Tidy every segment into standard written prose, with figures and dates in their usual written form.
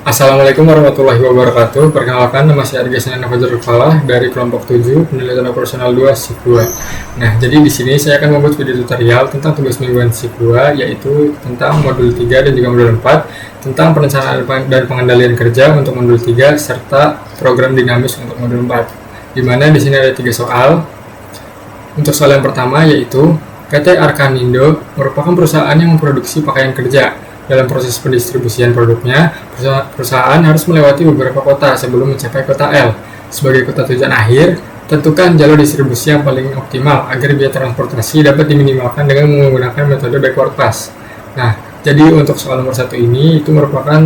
Assalamualaikum warahmatullahi wabarakatuh. Perkenalkan, nama saya Arga Senan Fajar Falah dari kelompok 7 penelitian operasional 2 SIP 2. Nah, jadi di sini saya akan membuat video tutorial tentang tugas mingguan SIP 2, yaitu tentang modul 3 dan juga modul 4, tentang perencanaan dan pengendalian kerja untuk modul 3 serta program dinamis untuk modul 4. Di mana di sini ada 3 soal. Untuk soal yang pertama yaitu PT Arkanindo merupakan perusahaan yang memproduksi pakaian kerja. Dalam proses pendistribusian produknya, perusahaan harus melewati beberapa kota sebelum mencapai kota L. Sebagai kota tujuan akhir, tentukan jalur distribusi yang paling optimal agar biaya transportasi dapat diminimalkan dengan menggunakan metode backward pass. Nah, jadi untuk soal nomor 1 ini itu merupakan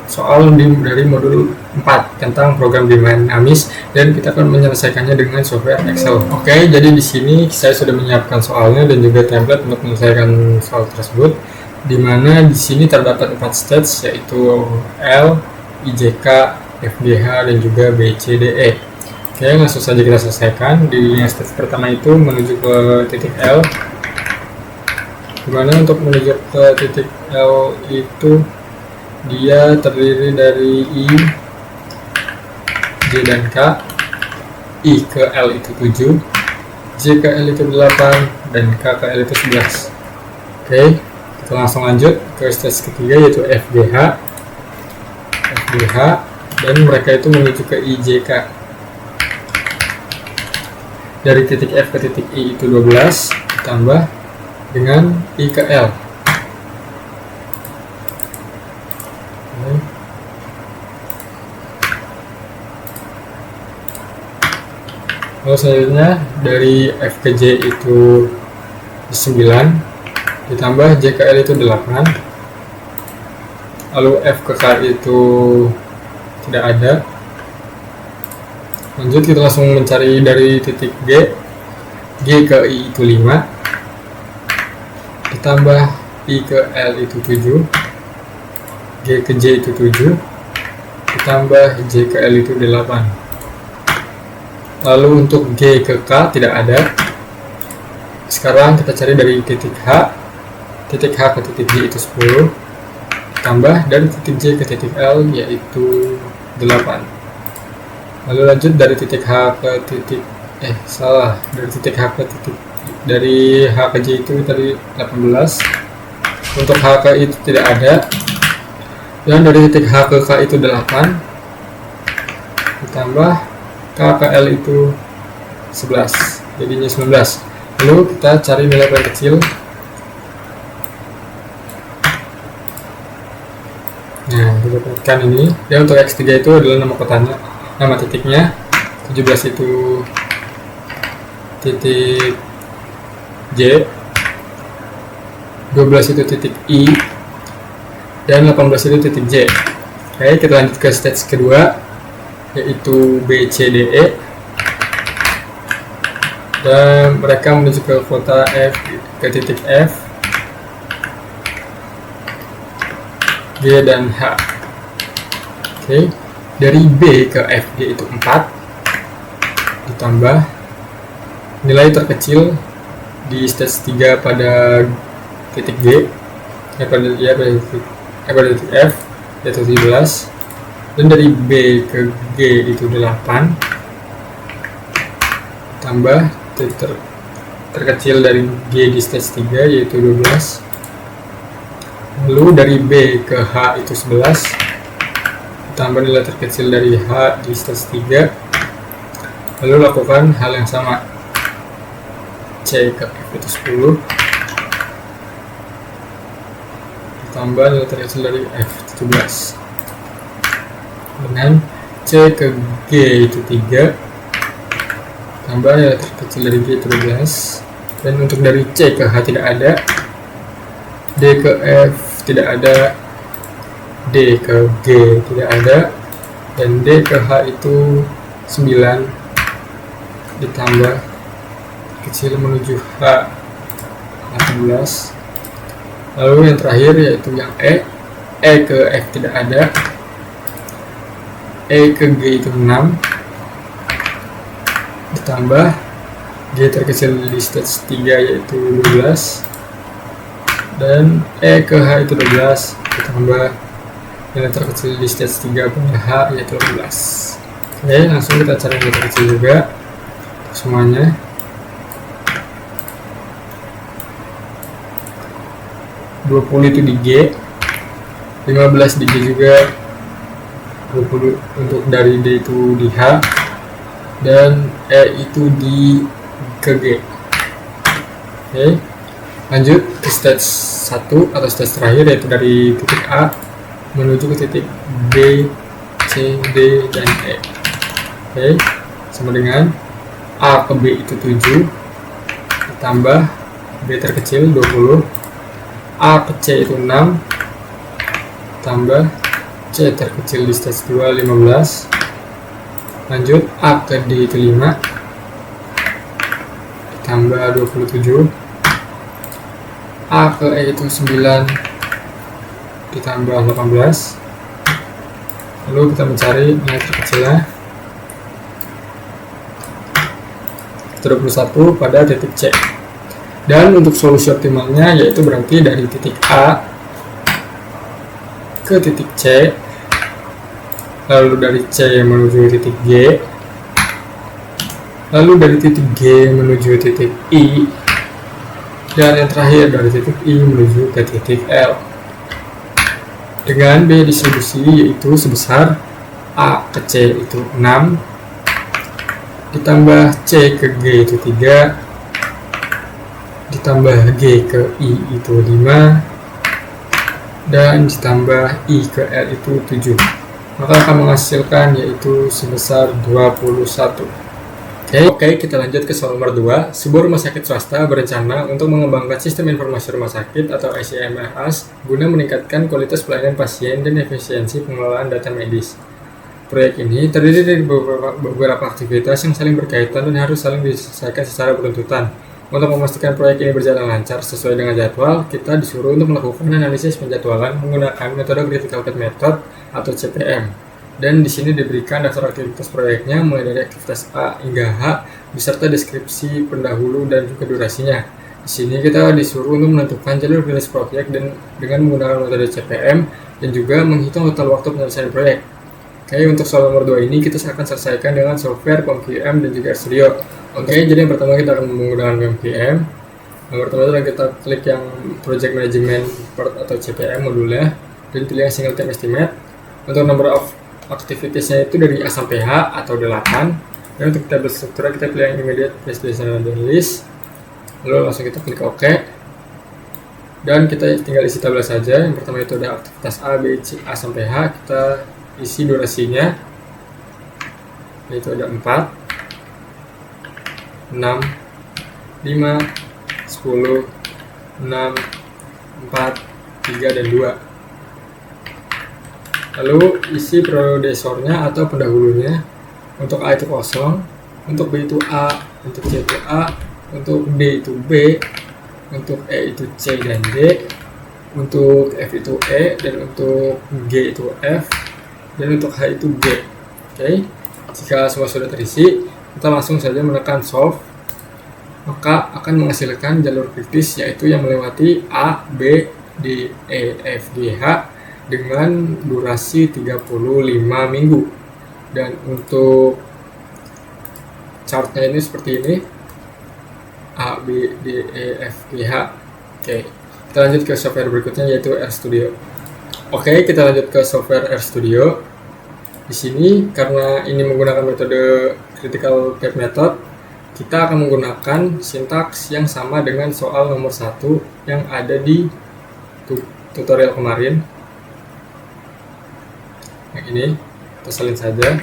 soal dari modul 4 tentang program dinamis dan kita akan menyelesaikannya dengan software Excel. Oke, jadi di sini saya sudah menyiapkan soalnya dan juga template untuk menyelesaikan soal tersebut, di mana di sini terdapat 4 stage yaitu L, IJK, FGH dan juga BCDE. Oke, langsung saja kita selesaikan. Di stage pertama itu menuju ke titik L, di mana untuk menuju ke titik L itu dia terdiri dari I, J dan K. I ke L itu 7, J ke L itu 8, dan K ke L itu 11. Oke, kita langsung lanjut ke stage ketiga yaitu FGH, dan mereka itu menuju ke IJK. Dari titik F ke titik I itu 12 ditambah dengan I ke L. Lalu selanjutnya dari F ke J itu 9 ditambah J ke L itu 8, lalu F ke K itu tidak ada. Lanjut kita langsung mencari dari titik G. G ke I itu 5 ditambah I ke L itu 7, G ke J itu 7 ditambah J ke L itu 8. Lalu untuk G ke K tidak ada. Sekarang kita cari dari titik H. Titik H ke titik J itu 10 tambah dari titik J ke titik L yaitu 8. Lalu lanjut dari titik H ke titik dari titik H ke titik dari H ke J itu tadi 18. Untuk H ke I itu tidak ada. Dan dari titik H ke K itu 8 ditambah K ke L itu 11, jadinya 19. Lalu kita cari nilai paling kecil. Nah, kita dapatkan ini. Dan untuk X3 itu adalah nama kotanya, nama titiknya. 17 itu titik J, 12 itu titik I, dan 18 itu titik J. Oke, kita lanjut ke stage kedua yaitu BCDE, dan mereka menuju ke kota F, ke titik F, G dan H. Oke, dari B ke F G itu 4 ditambah nilai terkecil di stage 3 pada titik G, pada titik F yaitu 17, dan dari B ke G itu 8 tambah terkecil dari G di stage 3 yaitu 12. Lalu dari B ke H itu 11 tambah nilai terkecil dari H di stage 3. Lalu lakukan hal yang sama. C ke F itu 10 tambah nilai terkecil dari F 17. Dengan C ke G itu 3 tambah nilai terkecil dari G itu 12. Dan untuk dari C ke H tidak ada, D ke F tidak ada, D ke G tidak ada, dan D ke H itu 9 ditambah kecil menuju H 18. Lalu yang terakhir yaitu yang E. E ke F tidak ada, E ke G itu 6 ditambah G terkecil di stage 3 yaitu 12, dan E ke H itu 12 ditambah Nilai terkecil di stage 3 pada H yaitu 18. Oke, langsung kita cari nilai terkecil juga semuanya. (20) itu di G, 15 di G juga, 20 untuk dari D itu di H, dan E itu di ke G. Oke, lanjut ke stage 1 atau stage terakhir, yaitu dari titik A menuju ke titik B, C, D, dan E. Oke, sama dengan A ke B itu 7 ditambah B terkecil 20, A ke C itu 6 tambah C terkecil di stage 2 15, lanjut A ke D itu 5 ditambah 27, A ke E itu 9 ditambah 18. Lalu kita mencari nilai terkecilnya 21 pada titik C. Dan untuk solusi optimalnya yaitu berarti dari titik A ke titik C, lalu dari C menuju titik G, lalu dari titik G menuju titik I, dan yang terakhir dari titik I menuju ke titik L. Dengan B distribusi yaitu sebesar A ke C itu 6 ditambah C ke G itu 3 ditambah G ke I itu 5 dan ditambah I ke L itu 7, maka akan menghasilkan yaitu sebesar 21. Oke, kita lanjut ke soal nomor 2. Sebuah rumah sakit swasta berencana untuk mengembangkan sistem informasi rumah sakit atau ICMS guna meningkatkan kualitas pelayanan pasien dan efisiensi pengelolaan data medis. Proyek ini terdiri dari beberapa aktivitas yang saling berkaitan dan harus saling diselesaikan secara beruntutan. Untuk memastikan proyek ini berjalan lancar sesuai dengan jadwal, kita disuruh untuk melakukan analisis penjadwalan menggunakan metode Critical Path Method atau CPM. Dan di sini diberikan daftar aktivitas proyeknya mulai dari aktivitas A hingga H beserta deskripsi pendahulu dan juga durasinya. Di sini kita disuruh untuk menentukan jalur rilis proyek dan dengan menggunakan metode CPM dan juga menghitung total waktu penyelesaian proyek. Oke, untuk soal nomor 2 ini kita akan selesaikan dengan software POM-QM dan juga RStudio. Oke, jadi yang pertama kita akan menggunakan POM-QM. Yang pertama adalah kita klik yang Project Management Part atau CPM modulnya dan pilih yang Single Time Estimate. Untuk number of activities-nya itu dari A sampai H atau 8. Dan untuk table struktur kita pilih yang Immediate Presentation dan List. Lalu langsung kita klik OK. Dan kita tinggal isi tabel saja. Yang pertama itu ada aktivitas A, B, C, A sampai H. Kita isi durasinya, yaitu ada 4, 6, 5, 10, 6, 4, 3, dan 2. Lalu isi predecessornya atau pendahulunya. Untuk A itu 0, untuk B itu A, untuk C itu A, untuk D itu B, untuk E itu C dan D, untuk F itu E, dan untuk G itu F, dan untuk H itu G. Oke, jika semua sudah terisi, kita langsung saja menekan solve, maka akan menghasilkan jalur kritis yaitu yang melewati A, B, D, E, F, G, H dengan durasi 35 minggu. Dan untuk chartnya ini seperti ini, A, B, D, E, F, G, H. Oke, kita lanjut ke software berikutnya yaitu RStudio. Oke, kita lanjut ke software RStudio. Di sini karena ini menggunakan metode Critical Path Method, kita akan menggunakan sintaks yang sama dengan soal nomor 1 yang ada di tutorial kemarin. Yang ini, kita salin saja.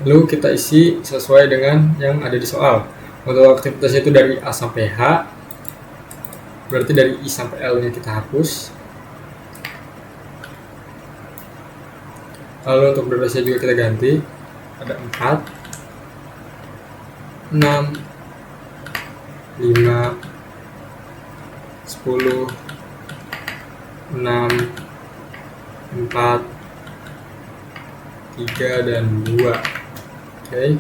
Lalu kita isi sesuai dengan yang ada di soal. Untuk aktivitas itu dari A sampai H, berarti dari I sampai L nya kita hapus. Lalu untuk durasi juga kita ganti, ada 4, 6, 5, 10, 6, 4, 3, dan 2. Oke.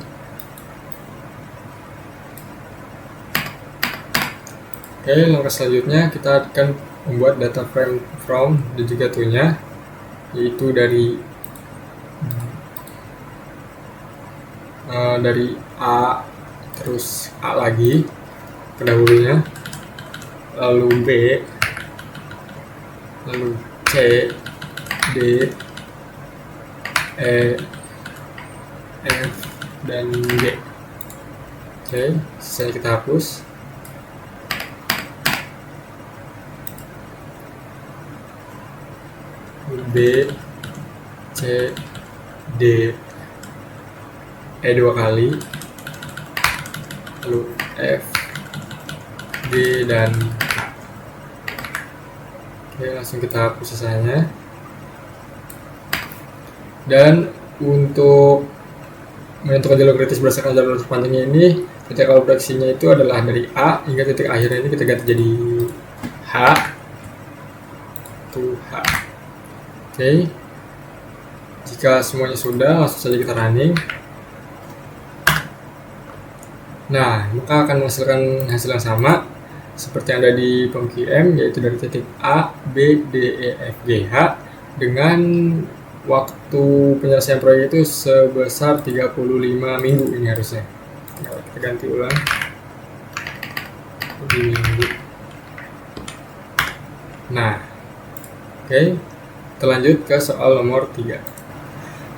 Oke, langkah selanjutnya kita akan membuat data frame from dan juga to-nya, yaitu dari A terus A lagi pendahulunya, lalu B, lalu C, D, E, F, dan G. Oke, sisanya kita hapus. B, C, D, E 2 kali, lalu F, G, dan H. Oke, langsung kita hapus sisanya. Dan untuk menentukan jalur kritis berdasarkan jalur terpanjangnya ini, titik awal proyeksinya itu adalah dari A hingga titik akhirnya ini kita ganti jadi H to H. Oke, jika semuanya sudah, langsung saja kita running. Nah, maka akan menghasilkan hasil yang sama seperti yang ada di POM-QM, yaitu dari titik A, B, D, E, F, G, H dengan waktu penyelesaian proyek itu sebesar 35 minggu ini harusnya. Nah, kita ganti ulang di minggu. Nah, oke. Kita lanjut ke soal nomor 3.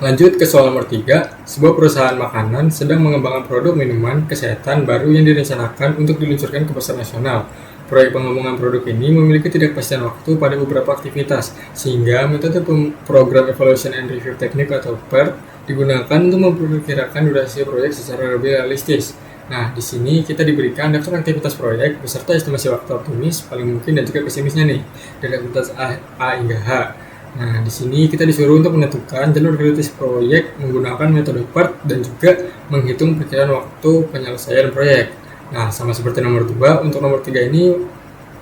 Lanjut ke soal nomor 3, sebuah perusahaan makanan sedang mengembangkan produk minuman kesehatan baru yang direncanakan untuk diluncurkan ke pasar nasional. Proyek pengembangan produk ini memiliki ketidakpastian waktu pada beberapa aktivitas, sehingga metode program evaluation and review technique atau PERT digunakan untuk memperkirakan durasi proyek secara lebih realistis. Nah, di sini kita diberikan daftar aktivitas proyek beserta estimasi waktu optimis, paling mungkin dan juga pesimisnya nih, dari aktivitas A hingga H. Nah, di sini kita disuruh untuk menentukan jalur kritis proyek menggunakan metode PERT dan juga menghitung perkiraan waktu penyelesaian proyek. Nah, sama seperti nomor 2, untuk nomor 3 ini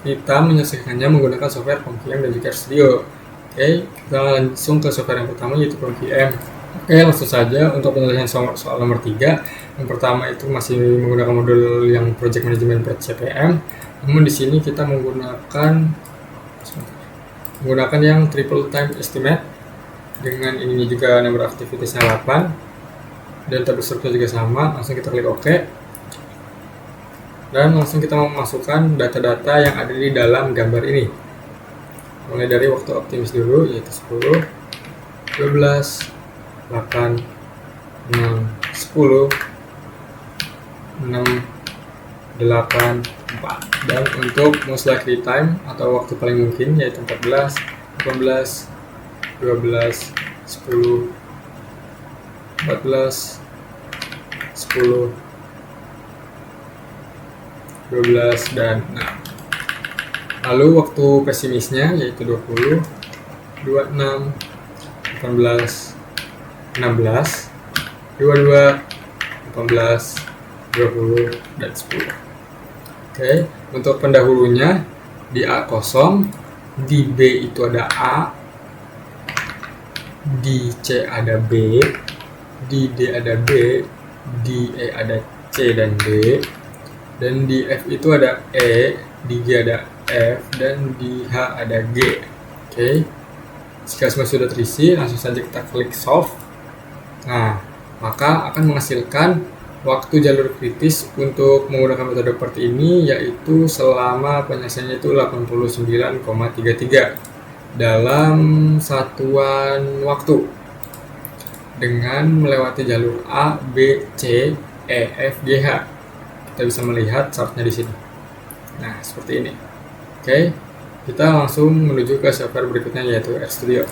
kita menyelesaikannya menggunakan software POM-QM dan juga RStudio. Oke, kita langsung ke software yang pertama, yaitu POM-QM. Oke, langsung saja untuk penyelesaian soal nomor 3. Yang pertama itu masih menggunakan modul yang Project Management PERT CPM. Namun di sini kita menggunakan yang triple time estimate dengan ini juga nomor aktivitasnya 8 dan tabel struktur juga sama. Langsung kita klik OK dan langsung kita memasukkan data-data yang ada di dalam gambar ini, mulai dari waktu optimis dulu, yaitu 10, 12, 8, 6, 10, 6, 8, 4. Dan untuk most likely time atau waktu paling mungkin, yaitu 14, 18, 12, 10, 14, 10, 12, dan 6. Lalu waktu pesimisnya yaitu 20, 26, 18, 16, 22, 18, 20, dan 10. Oke, untuk pendahulunya di A0, di B itu ada A, di C ada B, di D ada B, di E ada C dan D, dan di F itu ada E, di G ada F, dan di H ada G. Oke, jika semua sudah terisi, langsung saja kita klik solve. Nah, maka akan menghasilkan waktu jalur kritis untuk menggunakan metode PERT ini, yaitu selama penyelesaiannya itu 89,33 dalam satuan waktu dengan melewati jalur A, B, C, E, F, G, H. Kita bisa melihat chartnya di sini. Nah, seperti ini. Oke, kita langsung menuju ke software berikutnya, yaitu RStudio.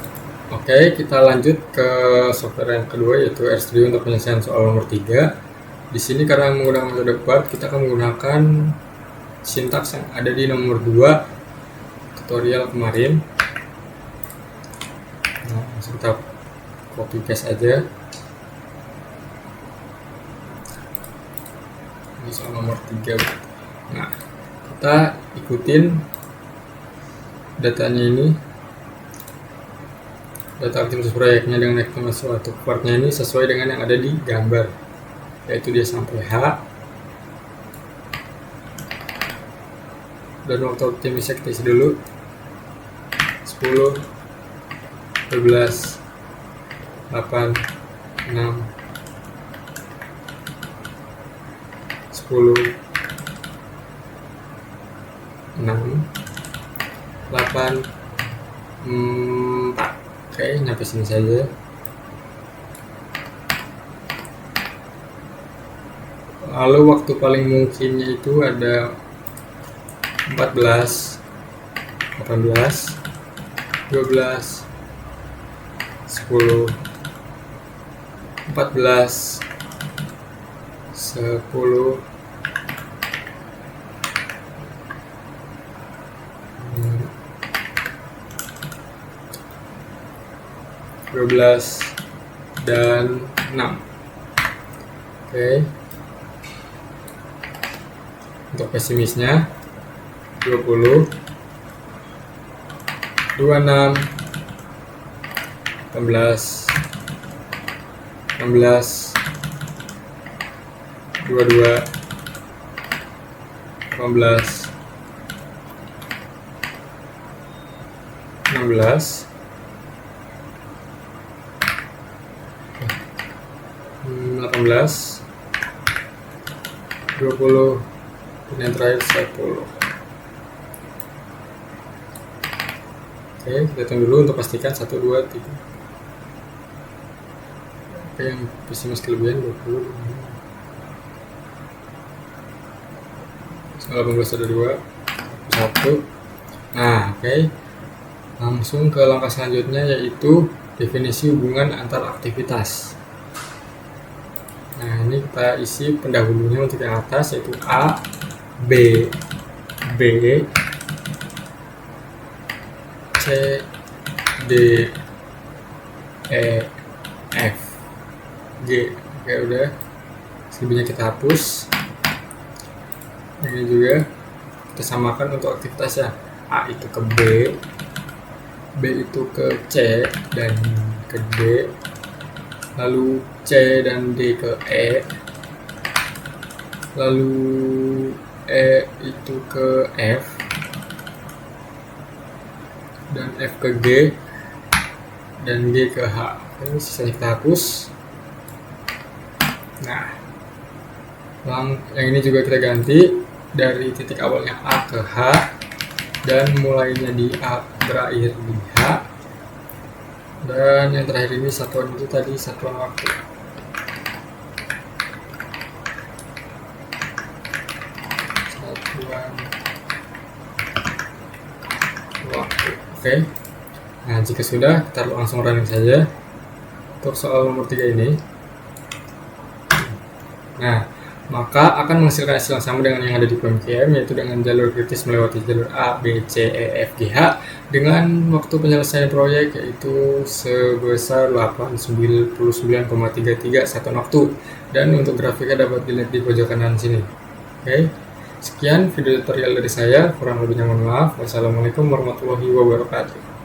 Oke, kita lanjut ke software yang kedua, yaitu RStudio untuk penyelesaian soal nomor 3. Di sini karena menggunakan metode PERT, kita akan menggunakan sintaks yang ada di nomor 2 tutorial kemarin. Nah, kita copy paste aja. Ini soal nomor 3. Nah, kita ikutin datanya ini. Data aktivitas proyeknya dengan estimasi waktu PERT-nya ini sesuai dengan yang ada di gambar, yaitu dia sampai H, dan waktu optimisnya kita isi dulu 10, 12, 8, 6, 10, 6, 8, 4. Oke, nyampe sini saja. Lalu waktu paling mungkinnya itu ada 14, 18, 12, 10, 14, 10, 12, dan 6. Oke. Untuk pesimisnya 20, 26, 18, 16, 22, 18, 16, 18, 20, dan yang terakhir 10. Oke, kita hitung dulu untuk pastikan 1, 2, 3. Oke, yang pesimis kelebihan 20, 18 ada 2, 1. Nah, oke. Langsung ke langkah selanjutnya, yaitu definisi hubungan antar aktivitas. Nah, ini kita isi pendahulunya untuk yang atas, yaitu A, B, B, C, D, E, F, G. Oke, udah. Selebihnya kita hapus. Ini juga kita samakan untuk aktivitasnya. A itu ke B, B itu ke C dan ke D, lalu C dan D ke E, lalu E itu ke F, dan F ke G, dan G ke H. Ini sisanya kita hapus. Nah, yang ini juga kita ganti dari titik awalnya A ke H, dan mulainya di A berakhir di H, dan yang terakhir ini satuan itu tadi satuan waktu. Satuan waktu. Oke. Nah, jika sudah, kita langsung running saja untuk soal nomor 3 ini. Nah, maka akan menghasilkan hasil yang sama dengan yang ada di PMKM, yaitu dengan jalur kritis melewati jalur A, B, C, E, F, G, H dengan waktu penyelesaian proyek yaitu sebesar 89,33 satuan waktu, dan untuk grafiknya dapat dilihat di pojok kanan sini. Oke, sekian video tutorial dari saya, kurang lebihnya mohon maaf. Wassalamualaikum warahmatullahi wabarakatuh.